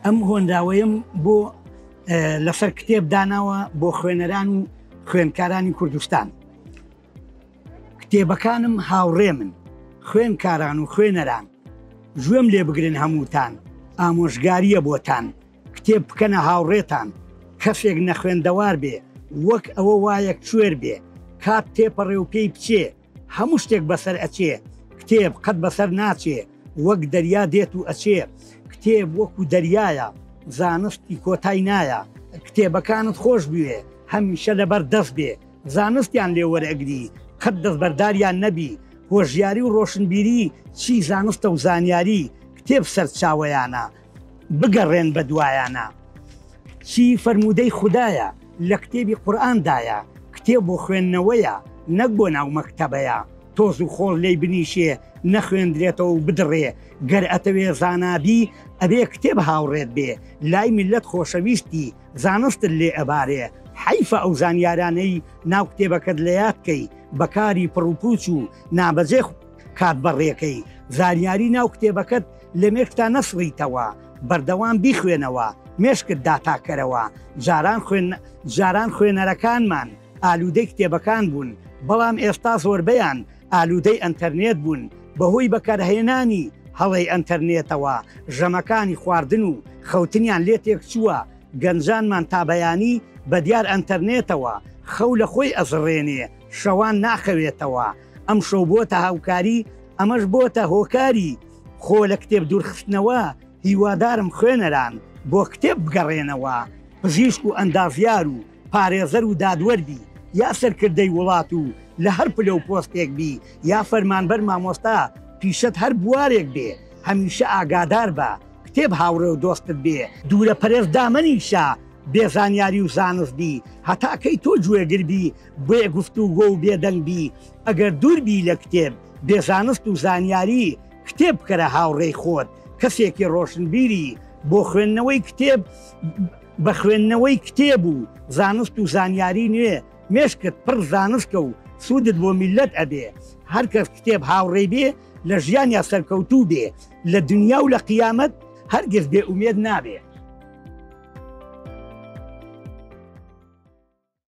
ئەم هۆنداوەیەم بۆ لەسەر کتێب داناوە بۆ خوێنەران و خوێندکارانی کوردستان. کتێبەکانم هاوڕێ من، خوێندکاران و خوێنەران، گوێم لێ بگرن هەمووتان، ئامۆژگاریە بۆتان، کتێب بکەنە هاوڕێتان، کەسێک نەخوێندەوار بێ، وەک ئەوە وایەک کوێر بێ، کات تێپەڕێ و پێی بچێ، هەموو شتێک بەسەر ئەچێ، کتێب قەت بەسەر ناچێ، وەک دەریا دێت و ئەچێ، کتێب وەکو دەریایە، زانستی کۆتای نایە، کتێبەکانت خۆش بوێ، هەمیشە لەبەر دەست بێ، زانستیان لێ وەرئەگری، قەت دەستبەرداریان نەبی، هۆژیاری و ڕۆشنبیری چی زانستە و زانیاری، کتێب سەرچاوەیانە، بگەڕێن بە دوایانە. چی فەرموودەی خوددایە لە کتێبی قورئاندایە، کتێب بۆ خوێندنەوەیە، نەک بۆ ناو مەکتەبەیە، تۆز و خۆڵ لێی بنیشێ، نەخوێندرێتەوە و بدڕێ، گەر ئەتەوێ زانابی ئەبێ کتێب هاوڕێت بێ، لای میلەت خۆشەویستی، زانستت لێ ئەبارێ، حیفە ئەو زانیارانەی ناو کتێبەکەت لە یادکەی، بەکاری پڕوپوچ و نابەجێ کات بەڕێکەی، زانیاری ناو کتێبەکەت لە مێشتا نەسڕیتەوە، بەردەوام بیخوێنەوە، مێشکت داتاکەرەوە. جاران خوێنەرەکانمان ئالوودەی کتێبەکان بوون، بەڵام ئێستا زۆربەیان ئالوودەی ئەنتەرنێت بوون، بەهۆی بەکارهێنانی هەڵەی ئەنتەرنێتەوە، ژەمەکانی خواردن و خەوتنیان لێ تێک چووە، گەنجانمان تا بەیانی بە دیار ئەنتەرنێتەوە، خەو لە خۆی ئەزڕێنێ، شەوان ناخەوێتەوە، ئەم شەو بۆتە هاوکاری، ئەمەش بۆتە هۆکاری، خۆ لە کتێب دوورخستنەوە، هیوادارم خوێنەران بۆ کتێب بگەڕێنەوە، پزیشک و ئەندازیار و پارێزەر و دادوەربی، یا سەرکردەی وڵات و لە هەر پلە و پۆستێک بی، یا فەرمانبەر مامۆستا، پیشت هەر بوارێک بێ، هەمیشە ئاگادار بە، کتێب هاوڕێ و دۆستت بێ، دوورە پەرێز دامەنیشە، بێزانیاری و زانستبی، هەتاکەی تۆ گوێگربی، بێ گفتوگۆ و بێدەنگبی، ئەگەر دووربی لە کتێب، بێزانست و زانیاری، کتێب بکەرە هاوڕێی خۆت، کەسێکی ڕۆشنبیری، بۆ خوێندنەوەی کتێب، بە خوێندنەوەی کتێب و زانست و زانیاری نوێ، مێشکت پڕ زانستکە و سوودت بۆ میلەت ئەبێ، هەر کەس کتێب هاوڕێ بێ، لە ژیانیا سەرکەوتوو بێ، لە دنیا و لە قیامەت هەرگیز بێ ئومێد نابێ.